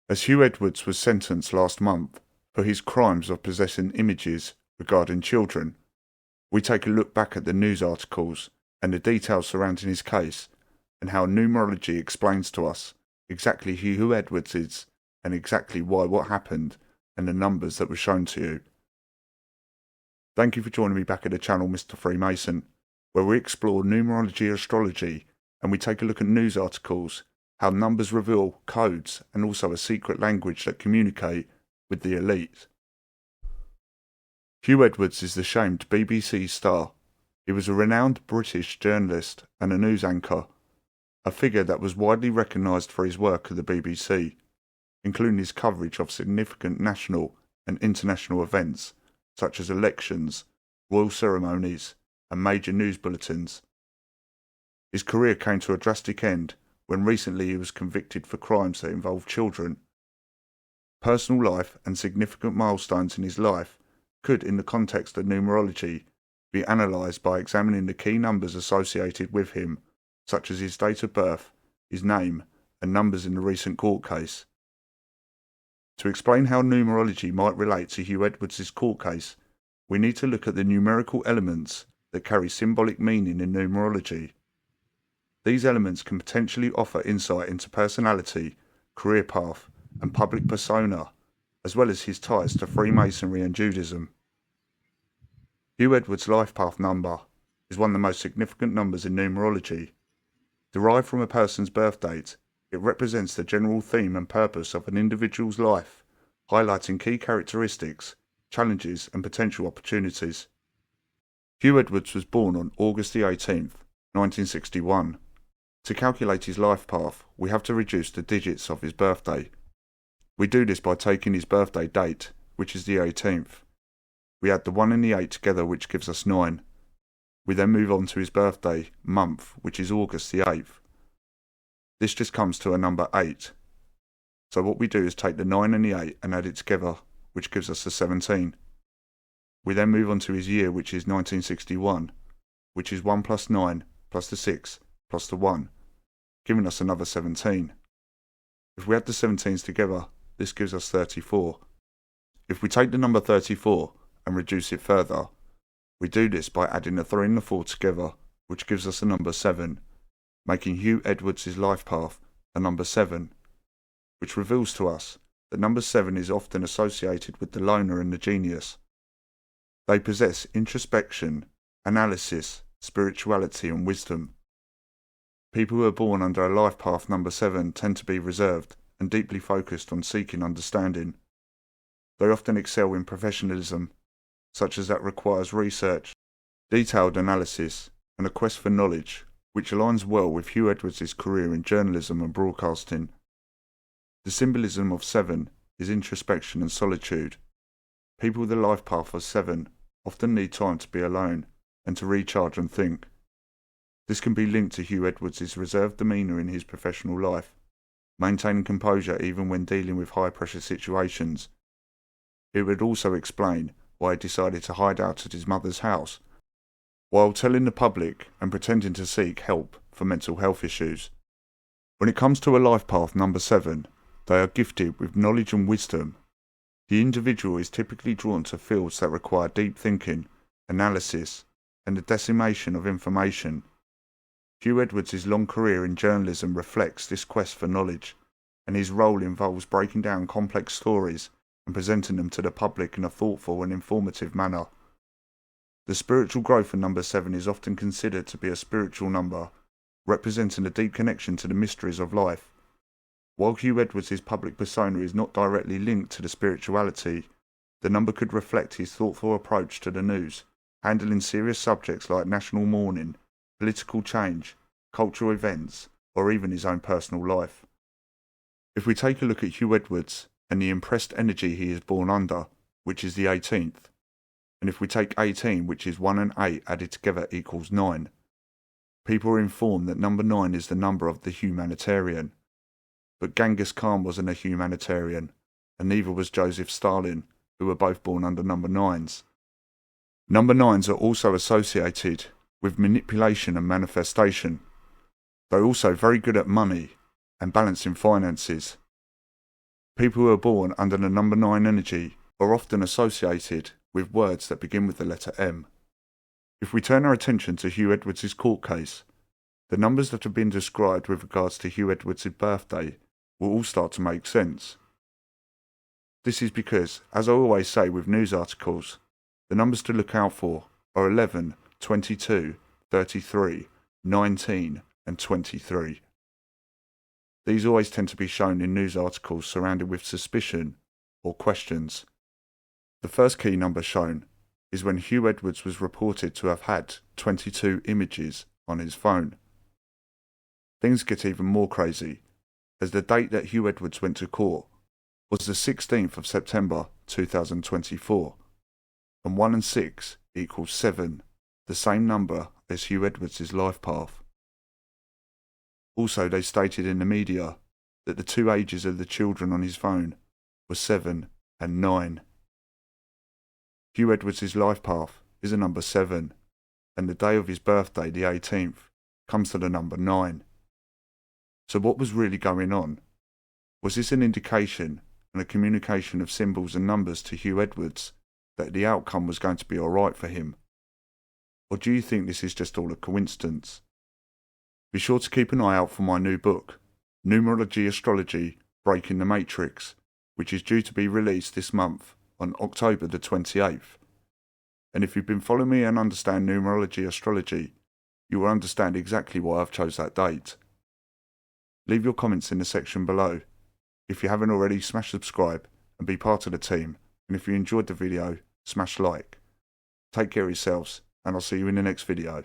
As Huw Edwards was sentenced last month for his crimes of possessing images regarding children, we take a look back at the news articles and the details surrounding his case and how numerology explains to us exactly who Huw Edwards is and exactly why what happened and the numbers that were shown to you. Thank you for joining me back at the channel Mr. Freemason, where we explore numerology, astrology, and we take a look at news articles, how numbers reveal codes and also a secret language that communicate with the elite. Huw Edwards is the shamed BBC star. He was a renowned British journalist and a news anchor, a figure that was widely recognised for his work at the BBC, including his coverage of significant national and international events such as elections, royal ceremonies, and major news bulletins. His career came to a drastic end when recently he was convicted for crimes that involved children. Personal life and significant milestones in his life could, in the context of numerology, be analysed by examining the key numbers associated with him, such as his date of birth, his name, and numbers in the recent court case. To explain how numerology might relate to Huw Edwards' court case, we need to look at the numerical elements that carry symbolic meaning in numerology. These elements can potentially offer insight into personality, career path, and public persona, as well as his ties to Freemasonry and Judaism. Huw Edwards' life path number is one of the most significant numbers in numerology. Derived from a person's birth date, it represents the general theme and purpose of an individual's life, highlighting key characteristics, challenges, and potential opportunities. Huw Edwards was born on August the 18th, 1961. To calculate his life path, we have to reduce the digits of his birthday. We do this by taking his birthday date, which is the 18th. We add the 1 and the 8 together, which gives us 9. We then move on to his birthday month, which is August the 8th. This just comes to a number 8. So what we do is take the 9 and the 8 and add it together, which gives us the 17. We then move on to his year, which is 1961, which is 1 plus 9 plus the 6 plus the 1, giving us another 17. If we add the 17s together, this gives us 34. If we take the number 34 and reduce it further, we do this by adding the 3 and the 4 together, which gives us the number 7, making Huw Edwards' life path the number 7, which reveals to us that number 7 is often associated with the loner and the genius. They possess introspection, analysis, spirituality, and wisdom. People who are born under a life path number 7 tend to be reserved and deeply focused on seeking understanding. They often excel in professionalism, such as that requires research, detailed analysis, and a quest for knowledge, which aligns well with Huw Edwards' career in journalism and broadcasting. The symbolism of 7 is introspection and solitude. People with a life path of 7 often need time to be alone and to recharge and think. This can be linked to Huw Edwards' reserved demeanour in his professional life, maintaining composure even when dealing with high-pressure situations. It would also explain why he decided to hide out at his mother's house, while telling the public and pretending to seek help for mental health issues. When it comes to a life path number 7, they are gifted with knowledge and wisdom. The individual is typically drawn to fields that require deep thinking, analysis, and the decimation of information. Huw Edwards' long career in journalism reflects this quest for knowledge, and his role involves breaking down complex stories and presenting them to the public in a thoughtful and informative manner. The spiritual growth of number 7 is often considered to be a spiritual number, representing a deep connection to the mysteries of life. While Huw Edwards' public persona is not directly linked to the spirituality, the number could reflect his thoughtful approach to the news, handling serious subjects like national mourning, political change, cultural events, or even his own personal life. If we take a look at Huw Edwards and the impressed energy he is born under, which is the 18th, and if we take 18, which is 1 and 8 added together equals 9, people are informed that number 9 is the number of the humanitarian. But Genghis Khan wasn't a humanitarian, and neither was Joseph Stalin, who were both born under number 9s. Number 9s are also associated with manipulation and manifestation. They're also very good at money and balancing finances. People who are born under the number 9 energy are often associated with words that begin with the letter M. If we turn our attention to Huw Edwards' court case, the numbers that have been described with regards to Huw Edwards' birthday will all start to make sense. This is because, as I always say with news articles, the numbers to look out for are 11, 22, 33, 19 and 23. These always tend to be shown in news articles surrounded with suspicion or questions. The first key number shown is when Huw Edwards was reported to have had 22 images on his phone. Things get even more crazy, as the date that Huw Edwards went to court was the 16th of September 2024, and 1 and 6 equals 7, the same number as Huw Edwards' life path. Also, they stated in the media that the 2 ages of the children on his phone were 7 and 9. Huw Edwards' life path is a number 7, and the day of his birthday, the 18th, comes to the number 9. So what was really going on? Was this an indication and a communication of symbols and numbers to Huw Edwards that the outcome was going to be alright for him? Or do you think this is just all a coincidence? Be sure to keep an eye out for my new book, Numerology, Astrology, Breaking the Matrix, which is due to be released this month on October the 28th. And if you've been following me and understand numerology, astrology, you will understand exactly why I've chose that date. Leave your comments in the section below. If you haven't already, smash subscribe and be part of the team. And if you enjoyed the video, smash like. Take care of yourselves, and I'll see you in the next video.